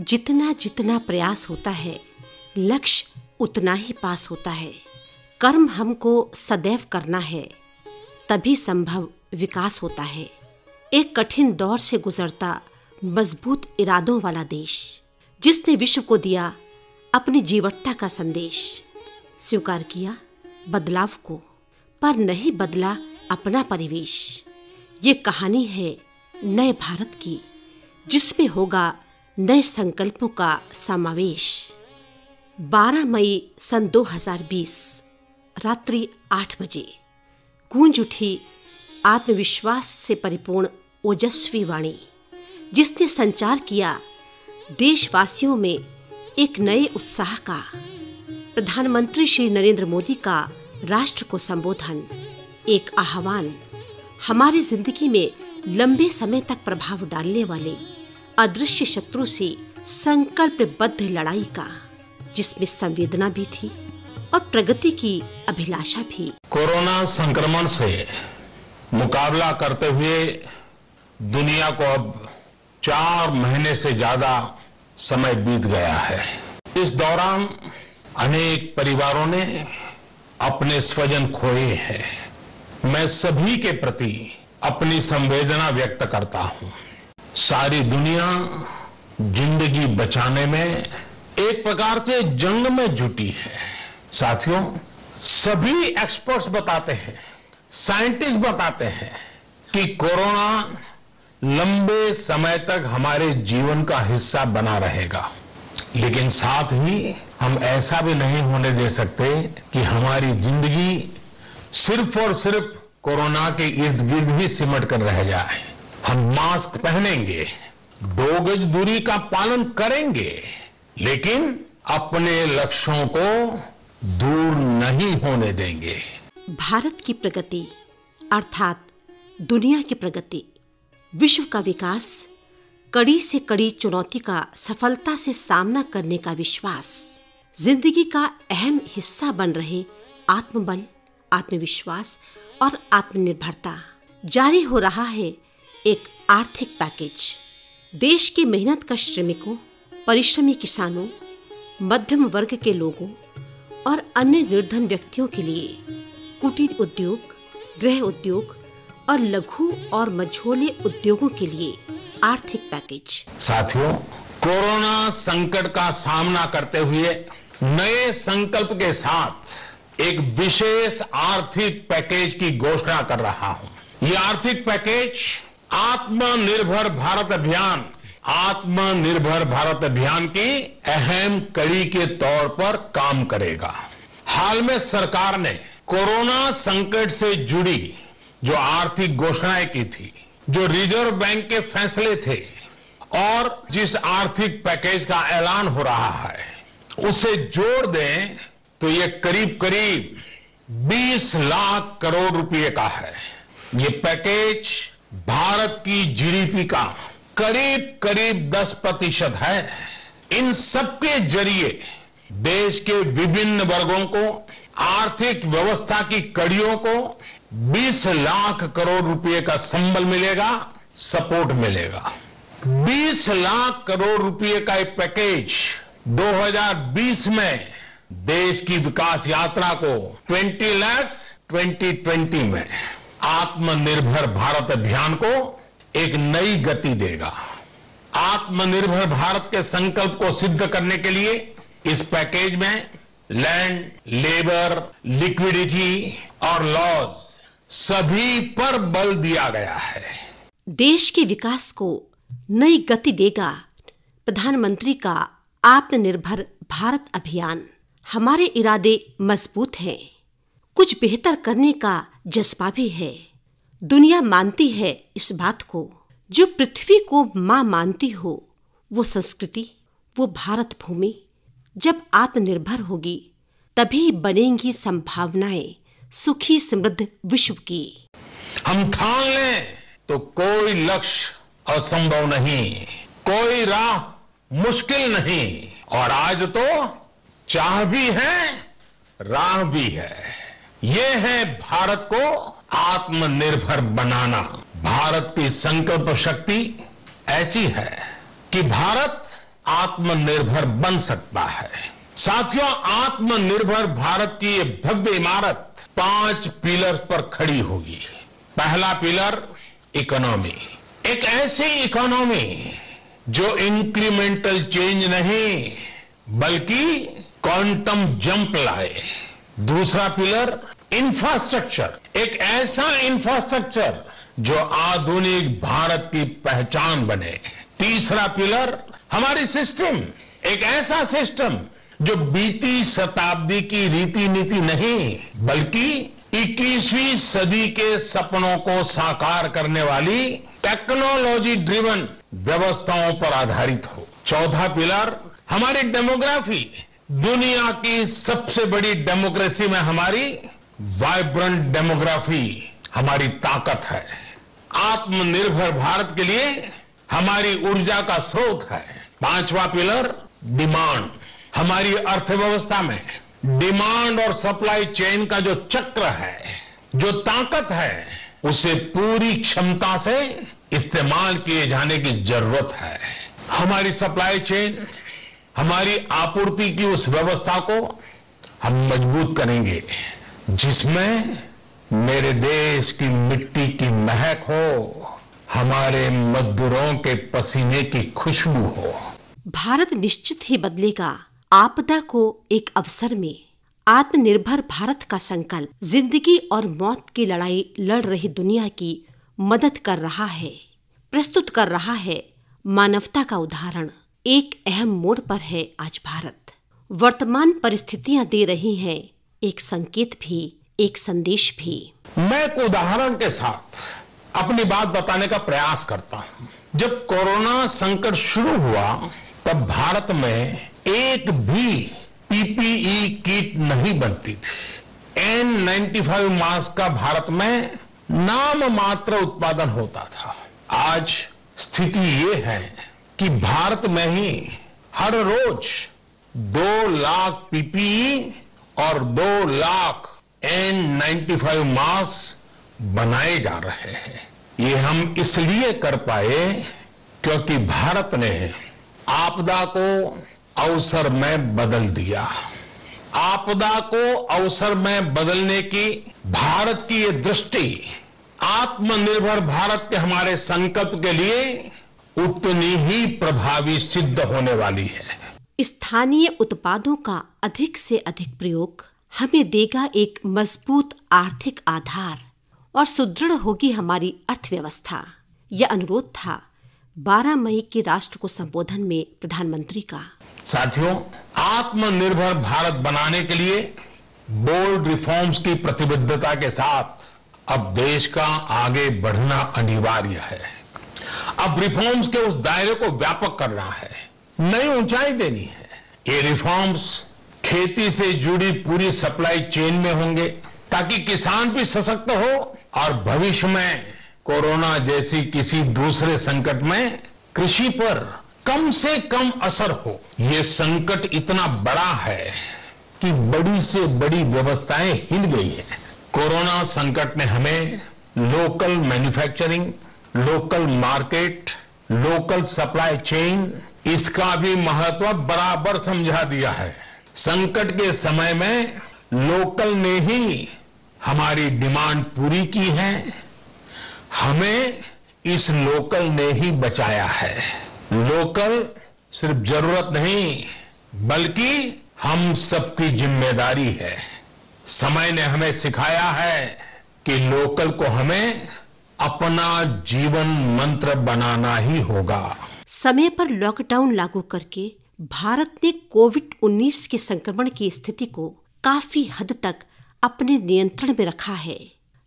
जितना जितना प्रयास होता है, लक्ष्य उतना ही पास होता है। कर्म हमको सदैव करना है, तभी संभव विकास होता है। एक कठिन दौर से गुजरता मजबूत इरादों वाला देश, जिसने विश्व को दिया अपनी जीवटता का संदेश। स्वीकार किया बदलाव को, पर नहीं बदला अपना परिवेश। ये कहानी है नए भारत की, जिसमें होगा नए संकल्पों का समावेश। 12 मई सन 2020 रात्रि 8 बजे गूंज उठी आत्मविश्वास से परिपूर्ण ओजस्वी वाणी, जिसने संचार किया देशवासियों में एक नए उत्साह का। प्रधानमंत्री श्री नरेंद्र मोदी का राष्ट्र को संबोधन, एक आह्वान, हमारी जिंदगी में लंबे समय तक प्रभाव डालने वाले अदृश्य शत्रु से संकल्पबद्ध लड़ाई का, जिसमें संवेदना भी थी और प्रगति की अभिलाषा भी। कोरोना संक्रमण से मुकाबला करते हुए दुनिया को अब 4 महीने से ज्यादा समय बीत गया है। इस दौरान अनेक परिवारों ने अपने स्वजन खोए हैं। मैं सभी के प्रति अपनी संवेदना व्यक्त करता हूं। सारी दुनिया जिंदगी बचाने में एक प्रकार से जंग में जुटी है। साथियों, सभी एक्सपर्ट्स बताते हैं, साइंटिस्ट बताते हैं कि कोरोना लंबे समय तक हमारे जीवन का हिस्सा बना रहेगा। लेकिन साथ ही हम ऐसा भी नहीं होने दे सकते कि हमारी जिंदगी सिर्फ और सिर्फ कोरोना के इर्द गिर्द ही सिमट कर रह जाए। हम मास्क पहनेंगे, 2 गज दूरी का पालन करेंगे, लेकिन अपने लक्ष्यों को दूर नहीं होने देंगे। भारत की प्रगति अर्थात दुनिया की प्रगति, विश्व का विकास, कड़ी से कड़ी चुनौती का सफलता से सामना करने का विश्वास, जिंदगी का अहम हिस्सा बन रहे आत्मबल, आत्मविश्वास और आत्मनिर्भरता। जारी हो रहा है एक आर्थिक पैकेज। देश के मेहनत कश श्रमिकों, परिश्रमी किसानों, मध्यम वर्ग के लोगों और अन्य निर्धन व्यक्तियों के लिए कुटीर उद्योग, गृह उद्योग और लघु और मझोले उद्योगों के लिए आर्थिक पैकेज। साथियों, कोरोना संकट का सामना करते हुए नए संकल्प के साथ एक विशेष आर्थिक पैकेज की घोषणा कर रहा हूं। ये आर्थिक पैकेज आत्मनिर्भर भारत अभियान की अहम कड़ी के तौर पर काम करेगा। हाल में सरकार ने कोरोना संकट से जुड़ी जो आर्थिक घोषणाएं की थी, जो रिजर्व बैंक के फैसले थे और जिस आर्थिक पैकेज का ऐलान हो रहा है, उसे जोड़ दें तो ये करीब करीब 20 लाख करोड़ रुपए का है। ये पैकेज भारत की जीडीपी का करीब करीब 10% है। इन सबके जरिए देश के विभिन्न वर्गों को, आर्थिक व्यवस्था की कड़ियों को 20 लाख करोड़ रुपए का संबल मिलेगा, सपोर्ट मिलेगा। 20 लाख करोड़ रुपए का एक पैकेज 2020 में देश की विकास यात्रा को 20 लाख 2020 में आत्मनिर्भर भारत अभियान को एक नई गति देगा। आत्मनिर्भर भारत के संकल्प को सिद्ध करने के लिए इस पैकेज में लैंड, लेबर, लिक्विडिटी और लॉज सभी पर बल दिया गया है। देश के विकास को नई गति देगा प्रधानमंत्री का आत्मनिर्भर भारत अभियान। हमारे इरादे मजबूत हैं, कुछ बेहतर करने का जज्बा भी है। दुनिया मानती है इस बात को, जो पृथ्वी को मां मानती हो, वो संस्कृति, वो भारत भूमि जब आत्मनिर्भर होगी, तभी बनेंगी संभावनाएं सुखी समृद्ध विश्व की। हम ठान लें तो कोई लक्ष्य असंभव नहीं, कोई राह मुश्किल नहीं, और आज तो चाह भी है, राह भी है। ये है भारत को आत्मनिर्भर बनाना। भारत की संकल्प शक्ति ऐसी है कि भारत आत्मनिर्भर बन सकता है। साथियों, आत्मनिर्भर भारत की ये भव्य इमारत 5 पिलर्स पर खड़ी होगी। पहला पिलर, इकोनॉमी। एक ऐसी इकोनॉमी जो इंक्रीमेंटल चेंज नहीं बल्कि क्वांटम जंप लाए। दूसरा पिलर, इंफ्रास्ट्रक्चर। एक ऐसा इंफ्रास्ट्रक्चर जो आधुनिक भारत की पहचान बने। तीसरा पिलर, हमारी सिस्टम। एक ऐसा सिस्टम जो बीती शताब्दी की रीति नीति नहीं बल्कि 21वीं सदी के सपनों को साकार करने वाली टेक्नोलॉजी ड्रिवन व्यवस्थाओं पर आधारित हो। चौथा पिलर, हमारी डेमोग्राफी। दुनिया की सबसे बड़ी डेमोक्रेसी में हमारी वाइब्रेंट डेमोग्राफी हमारी ताकत है। आत्मनिर्भर भारत के लिए हमारी ऊर्जा का स्रोत है। पांचवा पिलर, डिमांड। हमारी अर्थव्यवस्था में डिमांड और सप्लाई चेन का जो चक्र है, जो ताकत है, उसे पूरी क्षमता से इस्तेमाल किए जाने की जरूरत है। हमारी सप्लाई चेन, हमारी आपूर्ति की उस व्यवस्था को हम मजबूत करेंगे जिसमें मेरे देश की मिट्टी की महक हो, हमारे मजदूरों के पसीने की खुशबू हो। भारत निश्चित ही बदलेगा। आपदा को एक अवसर में आत्मनिर्भर भारत का संकल्प जिंदगी और मौत की लड़ाई लड़ रही दुनिया की मदद कर रहा है, प्रस्तुत कर रहा है मानवता का उदाहरण। एक अहम मोड़ पर है आज भारत। वर्तमान परिस्थितियां दे रही हैं एक संकेत भी, एक संदेश भी। मैं एक उदाहरण के साथ अपनी बात बताने का प्रयास करता हूं। जब कोरोना संकट शुरू हुआ तब भारत में एक भी पीपीई किट नहीं बनती थी। N95 मास्क का भारत में नाम मात्र उत्पादन होता था। आज स्थिति ये है कि भारत में ही हर रोज 2 लाख पीपीई और 2 लाख N95 मास्क बनाए जा रहे हैं। ये हम इसलिए कर पाए क्योंकि भारत ने आपदा को अवसर में बदल दिया। आपदा को अवसर में बदलने की भारत की ये दृष्टि आत्मनिर्भर भारत के हमारे संकल्प के लिए उतनी ही प्रभावी सिद्ध होने वाली है। स्थानीय उत्पादों का अधिक से अधिक प्रयोग हमें देगा एक मजबूत आर्थिक आधार और सुदृढ़ होगी हमारी अर्थव्यवस्था। यह अनुरोध था 12 मई के राष्ट्र को संबोधन में प्रधानमंत्री का। साथियों, आत्मनिर्भर भारत बनाने के लिए बोल्ड रिफॉर्म्स की प्रतिबद्धता के साथ अब देश का आगे बढ़ना अनिवार्य है। अब रिफॉर्म्स के उस दायरे को व्यापक करना है, नई ऊंचाई देनी है। ये रिफॉर्म्स खेती से जुड़ी पूरी सप्लाई चेन में होंगे ताकि किसान भी सशक्त हो और भविष्य में कोरोना जैसी किसी दूसरे संकट में कृषि पर कम से कम असर हो। ये संकट इतना बड़ा है कि बड़ी से बड़ी व्यवस्थाएं हिल गई है। कोरोना संकट ने हमें local manufacturing, local market, local supply chain, इसका भी महत्व बराबर समझा दिया है। संकट के समय में लोकल ने ही हमारी डिमांड पूरी की है, हमें इस लोकल ने ही बचाया है। लोकल सिर्फ जरूरत नहीं बल्कि हम सबकी जिम्मेदारी है। समय ने हमें सिखाया है कि लोकल को हमें अपना जीवन मंत्र बनाना ही होगा। समय पर लॉकडाउन लागू करके भारत ने कोविड-19 के संक्रमण की स्थिति को काफी हद तक अपने नियंत्रण में रखा है।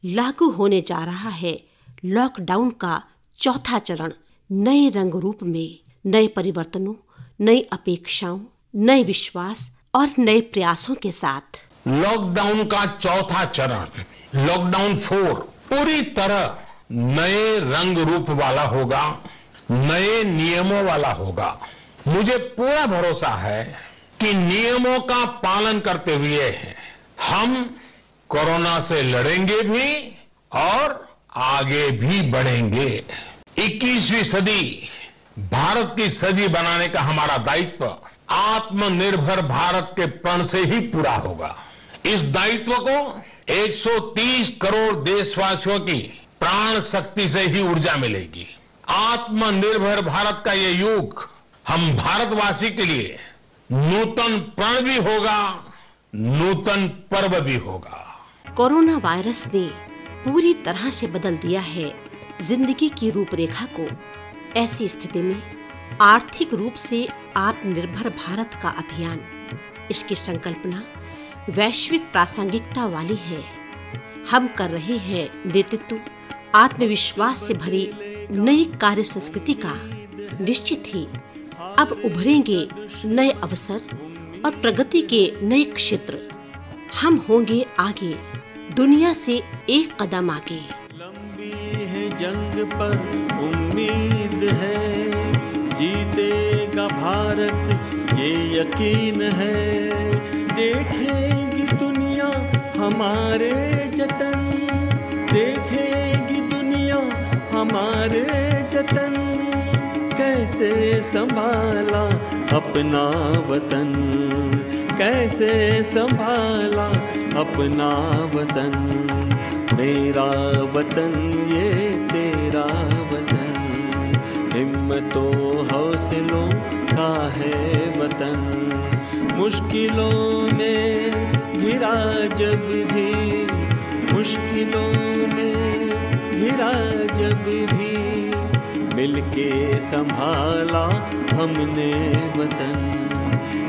लागू होने जा रहा है लॉकडाउन का चौथा चरण। नए रंग रूप में, नए परिवर्तनों, नई अपेक्षाओं, नए विश्वास और नए प्रयासों के साथ लॉकडाउन का चौथा चरण, लॉकडाउन 4, पूरी तरह नए रंग रूप वाला होगा, नए नियमों वाला होगा। मुझे पूरा भरोसा है कि नियमों का पालन करते हुए हम कोरोना से लड़ेंगे भी और आगे भी बढ़ेंगे। 21वीं सदी भारत की सदी बनाने का हमारा दायित्व आत्मनिर्भर भारत के प्रण से ही पूरा होगा। इस दायित्व को 130 करोड़ देशवासियों की प्राण शक्ति से ही ऊर्जा मिलेगी। आत्मनिर्भर भारत का ये युग हम भारतवासी के लिए नूतन प्रण भी होगा, नूतन पर्व भी होगा। कोरोना वायरस ने पूरी तरह से बदल दिया है जिंदगी की रूपरेखा को। ऐसी स्थिति में आर्थिक रूप से आत्मनिर्भर भारत का अभियान, इसकी संकल्पना वैश्विक प्रासंगिकता वाली है। हम कर रहे हैं नेतृत्व आत्मविश्वास से भरी नई कार्य संस्कृति का। निश्चित ही अब उभरेंगे नए अवसर और प्रगति के नए क्षेत्र। हम होंगे आगे, दुनिया से एक कदम आगे। लंबी है जंग पर उम्मीद है, जीतेगा भारत ये यकीन है। देखेगी दुनिया हमारे जतन, देखेगी दुनिया हमारे जतन। कैसे संभाला अपना वतन, कैसे संभाला अपना वतन। मेरा वतन ये तेरा वतन, हिम्मतों हौसलों का है वतन। मुश्किलों में घिरा जब भी, मुश्किलों में घिरा जब भी, मिलके संभाला हमने वतन।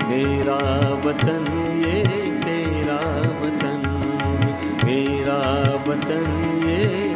मेरा वतन ये तेरा वतन, मेरा वतन ये